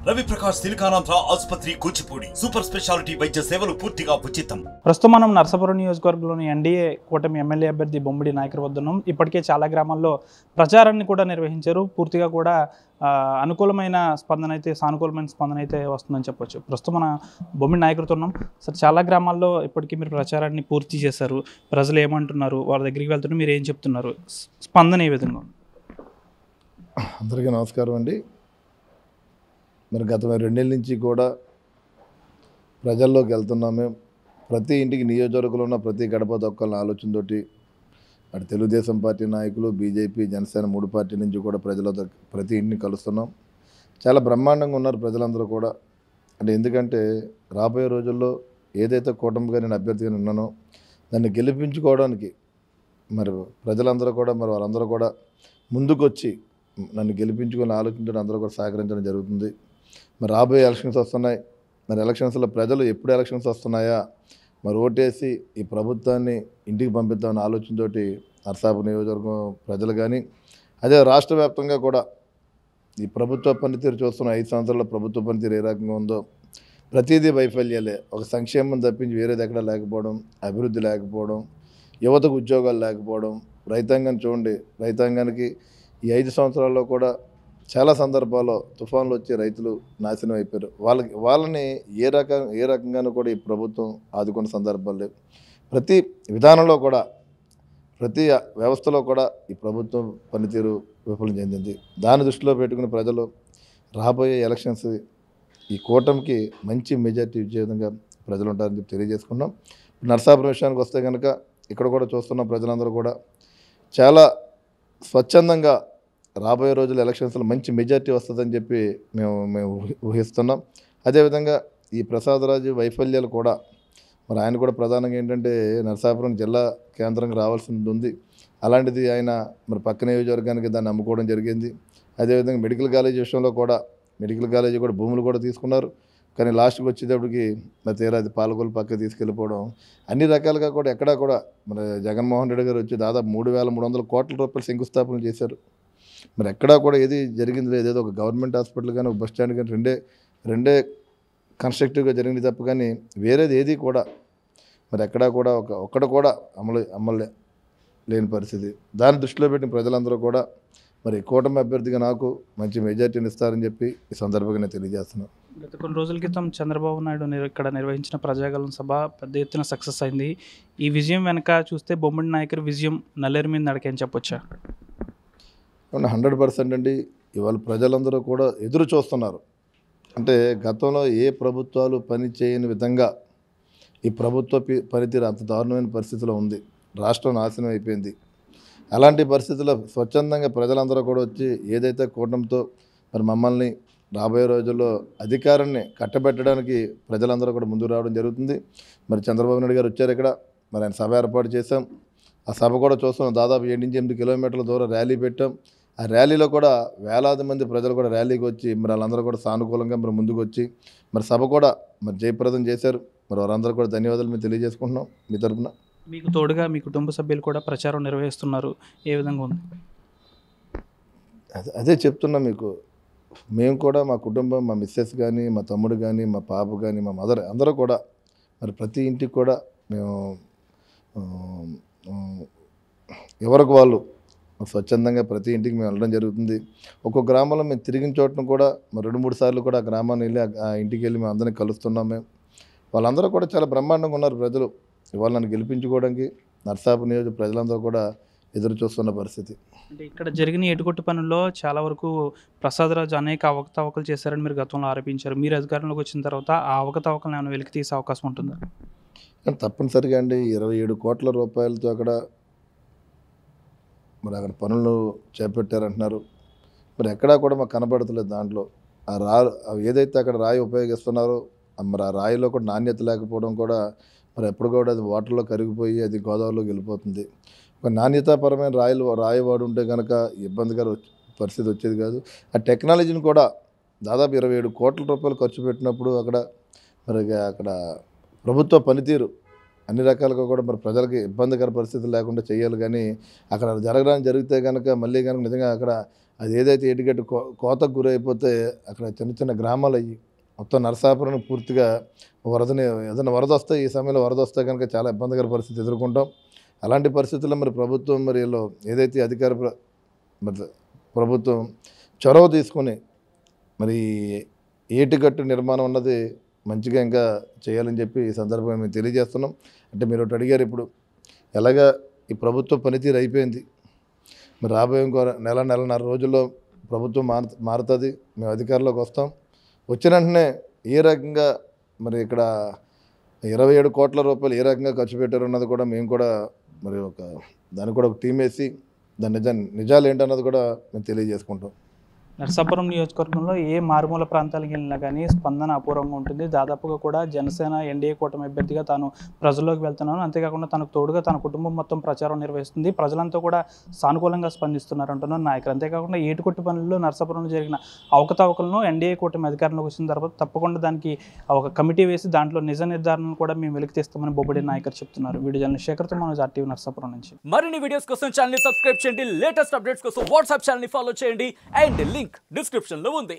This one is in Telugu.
రవి ప్రకాష్ సిలికానాంధ్ర ఆసుపత్రి కూచిపూడి సూపర్ స్పెషాలిటీ వైద్య సేవలు పూర్తిగా ఉచితం. ప్రస్తుతం మనం నర్సాపురం నియోజకవర్గంలోని ఎన్డీఏ కూటమి ఎమ్మెల్యే అభ్యర్థి బొమ్మిడి నాయకుల వద్ద ఉన్నాం. ఇప్పటికే చాలా గ్రామాల్లో ప్రచారాన్ని కూడా నిర్వహించారు. పూర్తిగా కూడా అనుకూలమైన స్పందన అయితే సానుకూలమైన స్పందన అయితే వస్తుందని చెప్పొచ్చు. ప్రస్తుతం మన బొమ్మిడి నాయకులతో ఉన్నాం. సార్, చాలా గ్రామాల్లో ఇప్పటికీ మీరు ప్రచారాన్ని పూర్తి చేశారు. ప్రజలు ఏమంటున్నారు, వాళ్ళ దగ్గరికి వెళ్తున్నారు, మీరు ఏం చెప్తున్నారు, స్పందన ఏ విధంగా ఉంది? అందరికీ నమస్కారం అండి. మరి గత 2 నెలల నుంచి కూడా ప్రజల్లోకి వెళ్తున్నాము. ప్రతి ఇంటికి నియోజకవర్గంలో ఉన్న ప్రతి గడప దొక్కల ఆలోచనతోటి అటు తెలుగుదేశం పార్టీ నాయకులు, బీజేపీ, జనసేన 3 పార్టీల నుంచి కూడా ప్రతి ఇంటిని కలుస్తున్నాం. చాలా బ్రహ్మాండంగా ఉన్నారు ప్రజలందరూ కూడా. అంటే ఎందుకంటే రాబోయే రోజుల్లో ఏదైతే కూటమిగా నేను అభ్యర్థిగా ఉన్నానో దాన్ని గెలిపించుకోవడానికి మరి ప్రజలందరూ కూడా మరి వాళ్ళందరూ కూడా ముందుకొచ్చి నన్ను గెలిపించుకొని ఆలోచించడం అందరూ కూడా సహకరించడం జరుగుతుంది. మరి రాబోయే ఎలక్షన్స్ వస్తున్నాయి. మరి ఎలక్షన్స్లో ప్రజలు ఎప్పుడు ఎలక్షన్స్ వస్తున్నాయా మరి ఓటేసి ఈ ప్రభుత్వాన్ని ఇంటికి పంపిద్దామని ఆలోచనతోటి నర్సాపురం నియోజకవర్గం ప్రజలు కానీ అదే రాష్ట్ర వ్యాప్తంగా కూడా ఈ ప్రభుత్వ పనితీరు చూస్తున్న 5 సంవత్సరాల ప్రభుత్వ పనితీరు ఏ రకంగా ఉందో ప్రతిదీ వైఫల్యాలే. ఒక సంక్షేమం తప్పించి వేరేది ఎక్కడ లేకపోవడం, అభివృద్ధి లేకపోవడం, యువతకు ఉద్యోగాలు లేకపోవడం, రైతాంగాన్ని చూడండి. రైతాంగానికి ఈ 5 సంవత్సరాల్లో కూడా చాలా సందర్భాల్లో తుఫాన్లు వచ్చి రైతులు నాశనం అయిపోయారు. వాళ్ళని ఏ రకంగానూ కూడా ఈ ప్రభుత్వం ఆదుకున్న సందర్భాలు లేవు. ప్రతి విధానంలో కూడా ప్రతి వ్యవస్థలో కూడా ఈ ప్రభుత్వం పనితీరు విఫలం చెందింది. దాన్ని దృష్టిలో పెట్టుకుని ప్రజలు రాబోయే ఎలక్షన్స్ ఈ కూటమికి మంచి మెజార్టీ ఇచ్చే విధంగా ప్రజలు ఉంటారని చెప్పి తెలియజేసుకున్నాం. నర్సాపురం విషయానికి వస్తే కనుక ఇక్కడ కూడా చూస్తున్న ప్రజలందరూ కూడా చాలా స్వచ్ఛందంగా రాబోయే రోజుల్లో ఎలక్షన్స్లో మంచి మెజార్టీ వస్తుందని చెప్పి మేము ఊహిస్తున్నాం. అదేవిధంగా ఈ ప్రసాదరాజు వైఫల్యాలు కూడా మరి ఆయన కూడా ప్రధానంగా ఏంటంటే నరసాపురం జిల్లా కేంద్రంగా రావాల్సింది ఉంది. అలాంటిది ఆయన మరి పక్క నియోజకవర్గానికి దాన్ని అమ్ముకోవడం జరిగింది. అదేవిధంగా మెడికల్ కాలేజీ విషయంలో కూడా మెడికల్ కాలేజీ కూడా భూములు కూడా తీసుకున్నారు. కానీ లాస్ట్కి వచ్చేటప్పటికి మరి తీరా అది పాలకొల్లు పక్కకి తీసుకెళ్ళిపోవడం అన్ని రకాలుగా కూడా ఎక్కడా కూడా మరి జగన్మోహన్ రెడ్డి గారు వచ్చి దాదాపు 3,300 కోట్ల రూపాయలు శంకుస్థాపన చేశారు. మరి ఎక్కడా కూడా ఏది జరిగింది లేదు. ఏదో ఒక గవర్నమెంట్ హాస్పిటల్ కానీ ఒక బస్ స్టాండ్ కానీ రెండే కన్స్ట్రక్టివ్గా జరిగింది తప్ప కానీ వేరేది ఏది కూడా మరి ఎక్కడా కూడా ఒక్కడు కూడా అమలు లేని పరిస్థితి. దాన్ని దృష్టిలో పెట్టిన ప్రజలందరూ కూడా మరి కూటమి అభ్యర్థిగా నాకు మంచి మెజార్టీని ఇస్తారని చెప్పి ఈ సందర్భంగా నేను తెలియజేస్తున్నాను. గత కొన్ని రోజుల క్రితం చంద్రబాబు నాయుడు ఇక్కడ నిర్వహించిన ప్రజాగళం సభ పెద్ద ఎత్తున సక్సెస్ అయింది. ఈ విజయం వెనక చూస్తే బొమ్మిడి నాయకుడి విజయం నల్లేరు మీద నడకని చెప్పొచ్చా? 100% అండి. ఇవాళ ప్రజలందరూ కూడా ఎదురు చూస్తున్నారు. అంటే గతంలో ఏ ప్రభుత్వాలు పని చేయని విధంగా ఈ ప్రభుత్వ పనితీరు అంత దారుణమైన పరిస్థితిలో ఉంది. రాష్ట్రం నాశనం అయిపోయింది. అలాంటి పరిస్థితుల్లో స్వచ్ఛందంగా ప్రజలందరూ కూడా వచ్చి ఏదైతే కూటమితో మరి మమ్మల్ని రాబోయే రోజుల్లో అధికారాన్ని కట్టబెట్టడానికి ప్రజలందరూ కూడా ముందుకు రావడం జరుగుతుంది. మరి చంద్రబాబు నాయుడు గారు వచ్చారు ఇక్కడ. మరి ఆయన సభ ఏర్పాటు చేశాం. ఆ సభ కూడా చూస్తున్నాం. దాదాపు 7-8 కిలోమీటర్ల దూరం ర్యాలీ పెట్టాం. ఆ ర్యాలీలో కూడా వేలాది మంది ప్రజలు కూడా ర్యాలీకి వచ్చి మరి వాళ్ళందరూ కూడా సానుకూలంగా మరి ముందుకు వచ్చి మరి సభ కూడా మరి జయప్రదం చేశారు. మరి వారందరూ కూడా ధన్యవాదాలు మేము తెలియజేసుకుంటున్నాం మీ తరఫున. మీకు తోడుగా మీ కుటుంబ సభ్యులు కూడా ప్రచారం నిర్వహిస్తున్నారు. ఏ విధంగా ఉంది? అదే చెప్తున్నా మీకు. మేము కూడా మా కుటుంబం, మా మిస్సెస్ కానీ, మా తమ్ముడు కానీ, మా పాప కానీ, మా మదర్ అందరూ కూడా మరి ప్రతి ఇంటికి కూడా మేము ఎవరికి వాళ్ళు స్వచ్ఛందంగా ప్రతి ఇంటికి మేము వెళ్ళడం జరుగుతుంది. ఒక్కొక్క గ్రామంలో మేము తిరిగిన చోటను కూడా మరి 2-3 సార్లు కూడా ఆ గ్రామాన్ని వెళ్ళి ఆ ఇంటికి వెళ్ళి మేము అందరినీ కలుస్తున్నాం. మేము వాళ్ళందరూ కూడా చాలా బ్రహ్మాండంగా ఉన్నారు ప్రజలు. ఇవాళ నన్ను గెలిపించుకోవడానికి నర్సాపురం నియోజక ప్రజలందరూ కూడా ఎదురు చూస్తున్న పరిస్థితి. అంటే ఇక్కడ జరిగిన ఎటుకొట్టు పనుల్లో చాలా వరకు ప్రసాదరాజు అనేక అవకతవకలు చేశారని మీరు గతంలో ఆరోపించారు. మీరు అధికారంలోకి వచ్చిన తర్వాత ఆ అవకతవకలను ఏమైనా వెలికి తీసే అవకాశం ఉంటుందా? తప్పనిసరిగా అండి. 27 కోట్ల రూపాయలతో అక్కడ పనులు చేపట్టారంటున్నారు. మరి ఎక్కడా కూడా మాకు కనబడతలేదు. దాంట్లో ఏదైతే అక్కడ రాయి ఉపయోగిస్తున్నారో మరి ఆ రాయిలో కూడా నాణ్యత లేకపోవడం కూడా మరి ఎప్పుడు కూడా అది వాటర్లో కరిగిపోయి అది గోదావరిలోకి వెళ్ళిపోతుంది. ఒక నాణ్యతాపరమైన రాయి వాడు ఉంటే కనుక ఇబ్బందికర పరిస్థితి వచ్చేది కాదు. ఆ టెక్నాలజీని కూడా దాదాపు 27 కోట్ల రూపాయలు ఖర్చు పెట్టినప్పుడు అక్కడ ప్రభుత్వ పనితీరు అన్ని రకాలుగా కూడా మరి ప్రజలకి ఇబ్బందికర పరిస్థితులు లేకుండా చేయాలి. కానీ అక్కడ జరిగితే కనుక మళ్ళీ కనుక నిజంగా అక్కడ అది ఏదైతే ఏటిగట్టు కోతకు గురైపోతే అక్కడ చిన్న చిన్న గ్రామాలు అయ్యి మొత్తం నరసాపురం పూర్తిగా ఏదైనా వరద వస్తే ఈ సమయంలో వరద వస్తే కనుక చాలా ఇబ్బందికర పరిస్థితి ఎదుర్కొంటాం. అలాంటి పరిస్థితుల్లో మరి ప్రభుత్వం మరి ఏదైతే ప్రభుత్వం చొరవ తీసుకొని మరి ఏటిగట్టు నిర్మాణం అన్నది మంచిగా ఇంకా చేయాలని చెప్పి ఈ సందర్భంగా మేము తెలియజేస్తున్నాం. అంటే మీరు ఒకటి అడిగారు, ఇప్పుడు ఎలాగా ఈ ప్రభుత్వ పనితీరు అయిపోయింది, మరి రాబోయే ఇంకో నెలన్నర రోజుల్లో ప్రభుత్వం మారుతుంది, మేము అధికారంలోకి వస్తాం. వచ్చిన వెంటనే ఏ రకంగా మరి ఇక్కడ 27 కోట్ల రూపాయలు ఏ రకంగా ఖర్చు పెట్టారు అన్నది కూడా మేము కూడా మరి దానికి కూడా ఒక టీం వేసి దాని నిజాలు ఏంటన్నది కూడా మేము తెలియజేసుకుంటాం. నరసాపురం నియోజకవర్గంలో ఏ మారుమూల ప్రాంతాలకు వెళ్ళినా కానీ స్పందన అపూర్వంగా ఉంటుంది. దాదాపుగా కూడా జనసేన ఎన్డీఏ కూటమి అభ్యర్థిగా తాను ప్రజల్లోకి వెళ్తున్నాను, అంతేకాకుండా తనకు తోడుగా తన కుటుంబం మొత్తం ప్రచారం నిర్వహిస్తుంది, ప్రజలంతా కూడా సానుకూలంగా స్పందిస్తున్నారు అంటున్నారు నాయకులు. అంతేకాకుండా ఏటుకొట్టు పనుల్లో నరసాపురంలో జరిగిన అవకతవకలను ఎన్డీఏ కూటమి అధికారంలోకి వచ్చిన తర్వాత తప్పకుండా దానికి ఒక కమిటీ వేసి దాంట్లో నిజ నిర్ధారణను కూడా మేము వెలికి తీస్తామని బొబ్బడి నాయకులు చెప్తున్నారు. వీడియో జర్నలిస్ట్ శేఖర్తో మనోజ్ RTV నరసాపురం నుంచి. మరిన్ని వీడియోస్ కోసం ఛానల్ ని సబ్స్క్రైబ్ చేయండి, లేటెస్ట్ అప్డేట్స్ కోసం వాట్సాప్ ఛానల్ ని ఫాలో చేయండి అండ్ లింక్ డిస్క్రిప్షన్ లో ఉంది.